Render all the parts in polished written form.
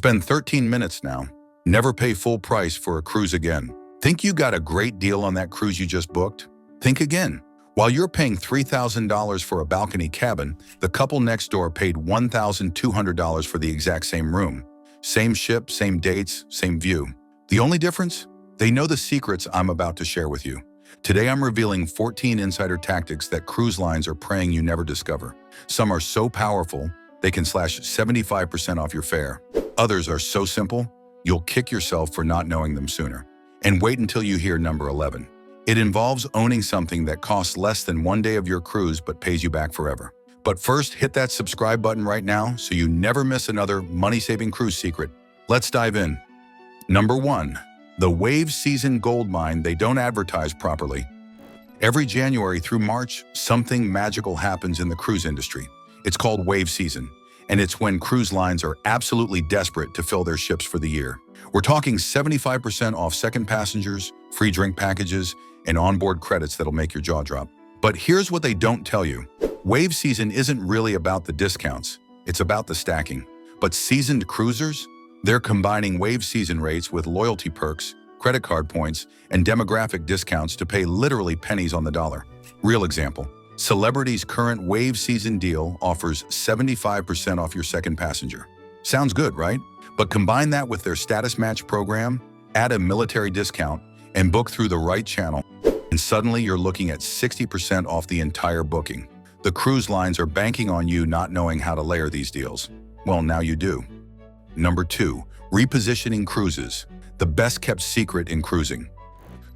Spend 13 minutes now. Never pay full price for a cruise again. Think you got a great deal on that cruise you just booked? Think again. While you're paying $3,000 for a balcony cabin, the couple next door paid $1,200 for the exact same room. Same ship, same dates, same view. The only difference? They know the secrets I'm about to share with you. Today I'm revealing 14 insider tactics that cruise lines are praying you never discover. Some are so powerful, they can slash 75% off your fare. Others are so simple, you'll kick yourself for not knowing them sooner. And wait until you hear number 11. It involves owning something that costs less than one day of your cruise but pays you back forever. But first, hit that subscribe button right now so you never miss another money-saving cruise secret. Let's dive in. Number 1. The wave season goldmine they don't advertise properly. Every January through March, something magical happens in the cruise industry. It's called wave season, and it's when cruise lines are absolutely desperate to fill their ships for the year. We're talking 75% off second passengers, free drink packages, and onboard credits that'll make your jaw drop. But here's what they don't tell you. Wave season isn't really about the discounts, it's about the stacking. But seasoned cruisers? They're combining wave season rates with loyalty perks, credit card points, and demographic discounts to pay literally pennies on the dollar. Real example, Celebrity's current wave season deal offers 75% off your second passenger. Sounds good, right? But combine that with their status match program, add a military discount, and book through the right channel, and suddenly you're looking at 60% off the entire booking. The cruise lines are banking on you not knowing how to layer these deals. Well, now you do. Number 2, repositioning cruises, the best-kept secret in cruising.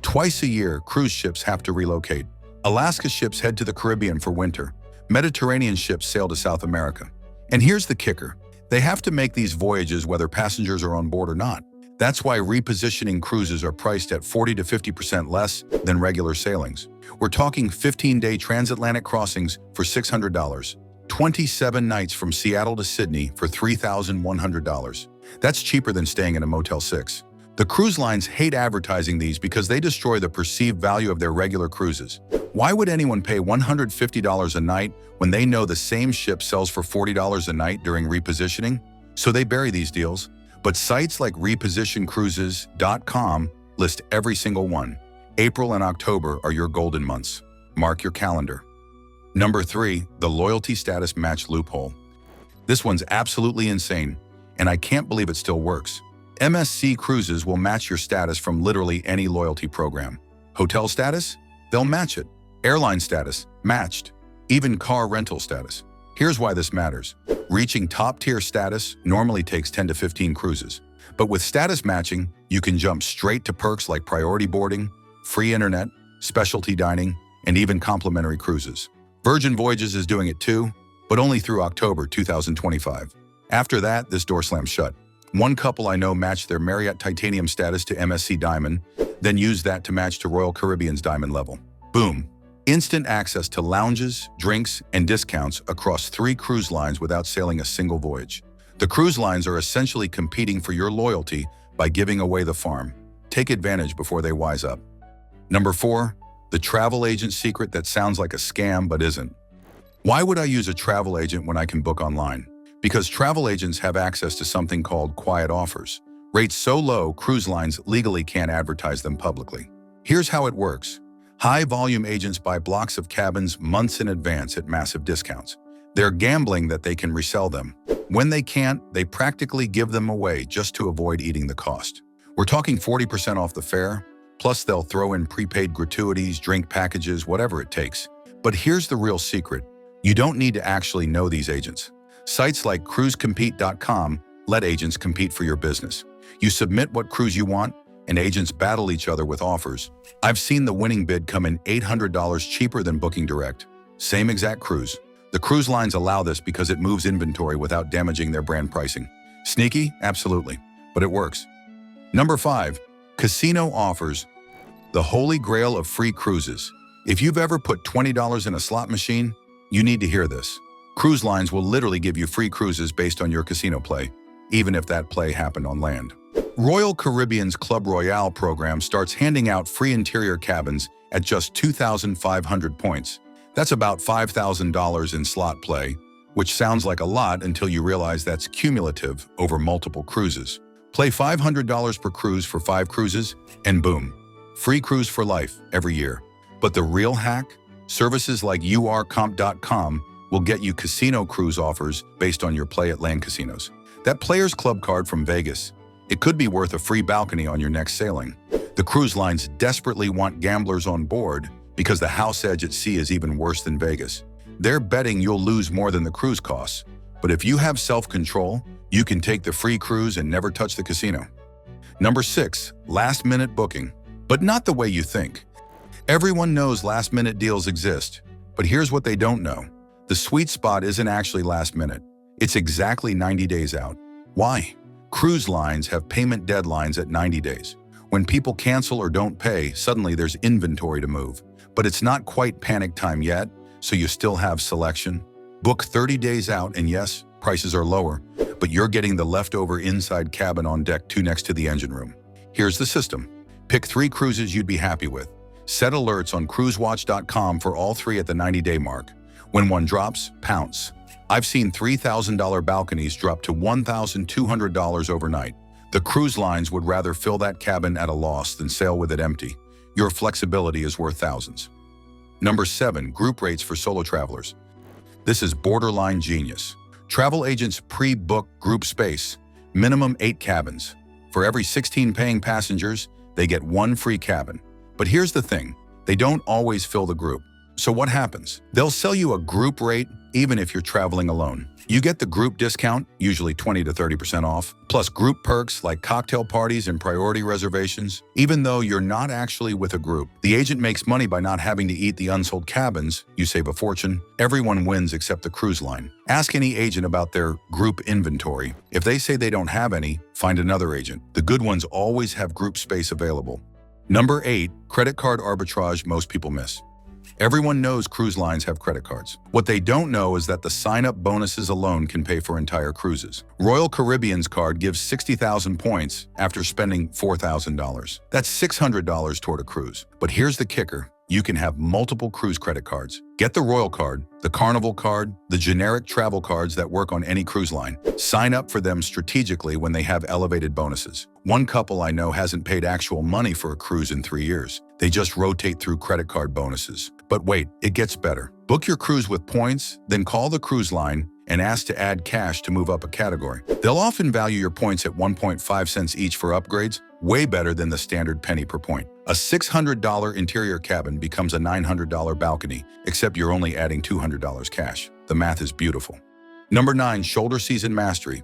Twice a year, cruise ships have to relocate. Alaska ships head to the Caribbean for winter. Mediterranean ships sail to South America. And here's the kicker. They have to make these voyages whether passengers are on board or not. That's why repositioning cruises are priced at 40 to 50% less than regular sailings. We're talking 15-day transatlantic crossings for $600, 27 nights from Seattle to Sydney for $3,100. That's cheaper than staying in a Motel 6. The cruise lines hate advertising these because they destroy the perceived value of their regular cruises. Why would anyone pay $150 a night when they know the same ship sells for $40 a night during repositioning? So they bury these deals. But sites like repositioncruises.com list every single one. April and October are your golden months. Mark your calendar. Number 3, the loyalty status match loophole. This one's absolutely insane, and I can't believe it still works. MSC Cruises will match your status from literally any loyalty program. Hotel status? They'll match it. Airline status? Matched. Even car rental status. Here's why this matters. Reaching top-tier status normally takes 10 to 15 cruises. But with status matching, you can jump straight to perks like priority boarding, free internet, specialty dining, and even complimentary cruises. Virgin Voyages is doing it too, but only through October 2025. After that, this door slams shut. One couple I know matched their Marriott Titanium status to MSC Diamond, then used that to match to Royal Caribbean's Diamond level. Boom. Instant access to lounges, drinks, and discounts across 3 cruise lines without sailing a single voyage. The cruise lines are essentially competing for your loyalty by giving away the farm. Take advantage before they wise up. Number 4, the travel agent secret that sounds like a scam but isn't. Why would I use a travel agent when I can book online? Because travel agents have access to something called quiet offers. Rates so low, cruise lines legally can't advertise them publicly. Here's how it works. High-volume agents buy blocks of cabins months in advance at massive discounts. They're gambling that they can resell them. When they can't, they practically give them away just to avoid eating the cost. We're talking 40% off the fare, plus they'll throw in prepaid gratuities, drink packages, whatever it takes. But here's the real secret. You don't need to actually know these agents. Sites like cruisecompete.com let agents compete for your business. You submit what cruise you want, and agents battle each other with offers. I've seen the winning bid come in $800 cheaper than booking direct. Same exact cruise. The cruise lines allow this because it moves inventory without damaging their brand pricing. Sneaky? Absolutely. But it works. Number 5, casino offers. The holy grail of free cruises. If you've ever put $20 in a slot machine, you need to hear this. Cruise lines will literally give you free cruises based on your casino play, even if that play happened on land. Royal Caribbean's Club Royale program starts handing out free interior cabins at just 2,500 points. That's about $5,000 in slot play, which sounds like a lot until you realize that's cumulative over multiple cruises. Play $500 per cruise for 5 cruises, and boom, free cruise for life every year. But the real hack? Services like urcomp.com will get you casino cruise offers based on your play at land casinos. That Players Club card from Vegas, it could be worth a free balcony on your next sailing. The cruise lines desperately want gamblers on board because the house edge at sea is even worse than Vegas. They're betting you'll lose more than the cruise costs. But if you have self-control, you can take the free cruise and never touch the casino. Number 6, last-minute booking. But not the way you think. Everyone knows last-minute deals exist, but here's what they don't know. The sweet spot isn't actually last minute. It's exactly 90 days out. Why? Cruise lines have payment deadlines at 90 days. When people cancel or don't pay, suddenly there's inventory to move. But it's not quite panic time yet, so you still have selection. Book 30 days out, and yes, prices are lower, but you're getting the leftover inside cabin on deck 2 next to the engine room. Here's the system. Pick 3 cruises you'd be happy with. Set alerts on cruisewatch.com for all 3 at the 90-day mark. When one drops, pounce. I've seen $3,000 balconies drop to $1,200 overnight. The cruise lines would rather fill that cabin at a loss than sail with it empty. Your flexibility is worth thousands. Number 7, group rates for solo travelers. This is borderline genius. Travel agents pre-book group space, minimum 8 cabins. For every 16 paying passengers, they get 1 free cabin. But here's the thing, they don't always fill the group. So what happens? They'll sell you a group rate even if you're traveling alone. You get the group discount, usually 20 to 30% off, plus group perks like cocktail parties and priority reservations. Even though you're not actually with a group, the agent makes money by not having to eat the unsold cabins. You save a fortune. Everyone wins except the cruise line. Ask any agent about their group inventory. If they say they don't have any, find another agent. The good ones always have group space available. Number 8, credit card arbitrage most people miss. Everyone knows cruise lines have credit cards. What they don't know is that the sign-up bonuses alone can pay for entire cruises. Royal Caribbean's card gives 60,000 points after spending $4,000. That's $600 toward a cruise. But here's the kicker. You can have multiple cruise credit cards. Get the Royal card, the Carnival card, the generic travel cards that work on any cruise line. Sign up for them strategically when they have elevated bonuses. One couple I know hasn't paid actual money for a cruise in 3 years. They just rotate through credit card bonuses. But wait, it gets better. Book your cruise with points, then call the cruise line and ask to add cash to move up a category. They'll often value your points at 1.5 cents each for upgrades, way better than the standard penny per point. A $600 interior cabin becomes a $900 balcony, except you're only adding $200 cash. The math is beautiful. Number 9, shoulder season mastery.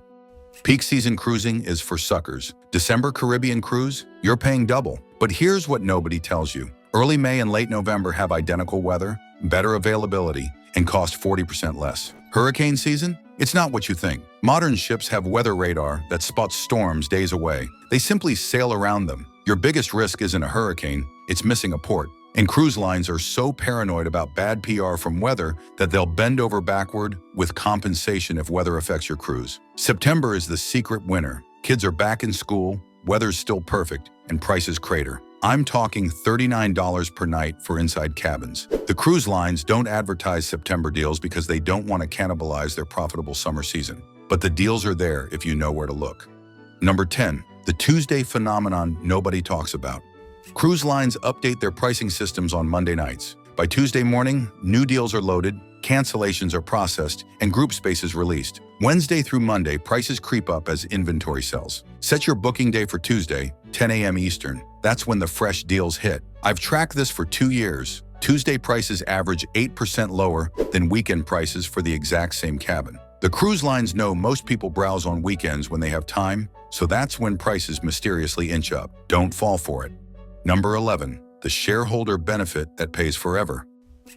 Peak season cruising is for suckers. December Caribbean cruise? You're paying double. But here's what nobody tells you. Early May and late November have identical weather, better availability, and cost 40% less. Hurricane season? It's not what you think. Modern ships have weather radar that spots storms days away. They simply sail around them. Your biggest risk isn't a hurricane, it's missing a port. And cruise lines are so paranoid about bad PR from weather that they'll bend over backward with compensation if weather affects your cruise. September is the secret winter. Kids are back in school, weather's still perfect, and prices crater. I'm talking $39 per night for inside cabins. The cruise lines don't advertise September deals because they don't want to cannibalize their profitable summer season. But the deals are there if you know where to look. Number 10, the Tuesday phenomenon nobody talks about. Cruise lines update their pricing systems on Monday nights. By Tuesday morning, new deals are loaded, cancellations are processed, and group space is released. Wednesday through Monday, prices creep up as inventory sells. Set your booking day for Tuesday, 10 a.m. Eastern. That's when the fresh deals hit. I've tracked this for 2 years. Tuesday prices average 8% lower than weekend prices for the exact same cabin. The cruise lines know most people browse on weekends when they have time, so that's when prices mysteriously inch up. Don't fall for it. Number 11, the shareholder benefit that pays forever.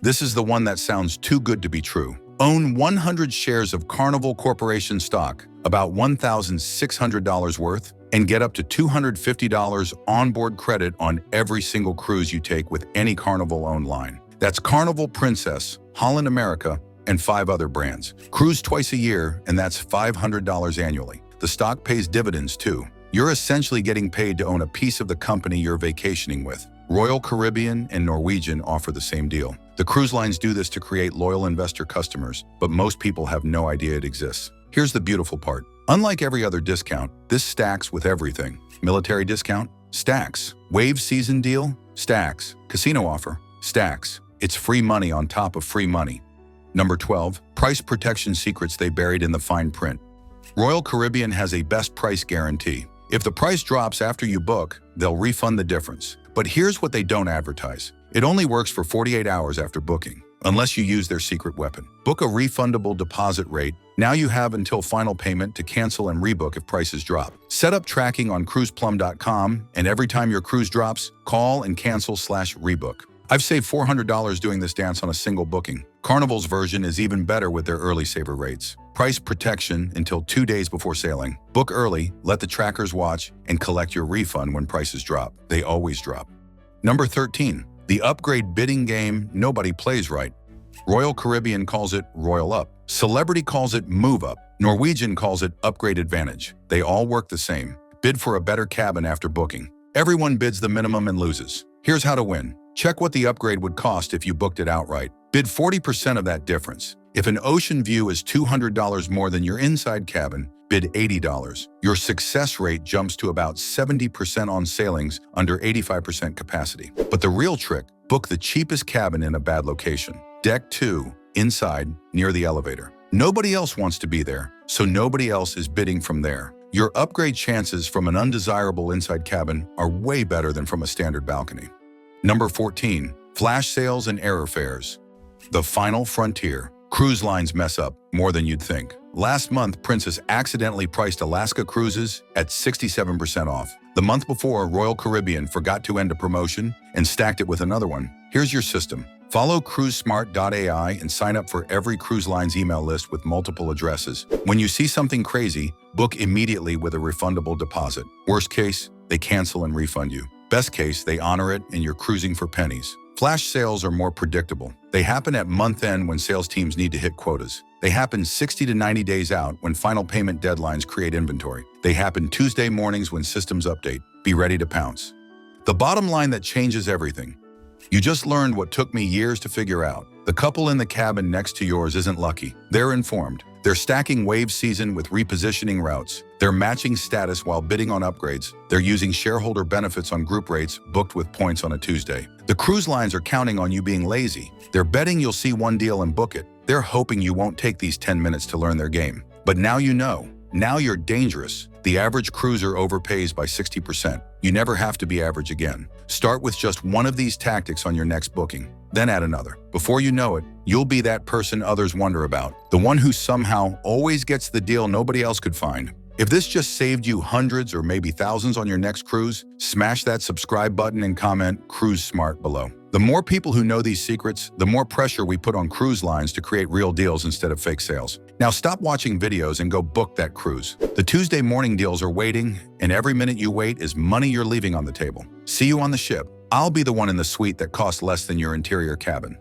This is the one that sounds too good to be true. Own 100 shares of Carnival Corporation stock, about $1,600 worth, and get up to $250 onboard credit on every single cruise you take with any Carnival-owned line. That's Carnival Princess, Holland America, and 5 other brands. Cruise twice a year, and that's $500 annually. The stock pays dividends too. You're essentially getting paid to own a piece of the company you're vacationing with. Royal Caribbean and Norwegian offer the same deal. The cruise lines do this to create loyal investor customers, but most people have no idea it exists. Here's the beautiful part. Unlike every other discount, this stacks with everything. Military discount? Stacks. Wave season deal? Stacks. Casino offer? Stacks. It's free money on top of free money. Number 12. Price protection secrets they buried in the fine print. Royal Caribbean has a best price guarantee. If the price drops after you book, they'll refund the difference. But here's what they don't advertise. It only works for 48 hours after booking, unless you use their secret weapon. Book a refundable deposit rate. Now you have until final payment to cancel and rebook if prices drop. Set up tracking on cruiseplum.com, and every time your cruise drops, call and cancel/rebook. I've saved $400 doing this dance on a single booking. Carnival's version is even better with their early saver rates. Price protection until 2 days before sailing. Book early, let the trackers watch, and collect your refund when prices drop. They always drop. Number 13. The upgrade bidding game nobody plays right. Royal Caribbean calls it Royal Up. Celebrity calls it Move Up. Norwegian calls it Upgrade Advantage. They all work the same. Bid for a better cabin after booking. Everyone bids the minimum and loses. Here's how to win. Check what the upgrade would cost if you booked it outright. Bid 40% of that difference. If an ocean view is $200 more than your inside cabin, bid $80. Your success rate jumps to about 70% on sailings under 85% capacity. But the real trick, book the cheapest cabin in a bad location. Deck 2, inside, near the elevator. Nobody else wants to be there, so nobody else is bidding from there. Your upgrade chances from an undesirable inside cabin are way better than from a standard balcony. Number 14. Flash sales and error fares. The final frontier. Cruise lines mess up more than you'd think. Last month, Princess accidentally priced Alaska cruises at 67% off. The month before, Royal Caribbean forgot to end a promotion and stacked it with another one. Here's your system. Follow cruisesmart.ai and sign up for every cruise line's email list with multiple addresses. When you see something crazy, book immediately with a refundable deposit. Worst case, they cancel and refund you. Best case, they honor it and you're cruising for pennies. Flash sales are more predictable. They happen at month end when sales teams need to hit quotas. They happen 60 to 90 days out when final payment deadlines create inventory. They happen Tuesday mornings when systems update. Be ready to pounce. The bottom line that changes everything. You just learned what took me years to figure out. The couple in the cabin next to yours isn't lucky. They're informed. They're stacking wave season with repositioning routes. They're matching status while bidding on upgrades. They're using shareholder benefits on group rates booked with points on a Tuesday. The cruise lines are counting on you being lazy. They're betting you'll see one deal and book it. They're hoping you won't take these 10 minutes to learn their game. But now you know. Now you're dangerous. The average cruiser overpays by 60%. You never have to be average again. Start with just one of these tactics on your next booking, then add another. Before you know it, you'll be that person others wonder about, the one who somehow always gets the deal nobody else could find. If this just saved you hundreds or maybe thousands on your next cruise, smash that subscribe button and comment Cruise Smart below. The more people who know these secrets, the more pressure we put on cruise lines to create real deals instead of fake sales. Now stop watching videos and go book that cruise. The Tuesday morning deals are waiting, and every minute you wait is money you're leaving on the table. See you on the ship. I'll be the one in the suite that costs less than your interior cabin.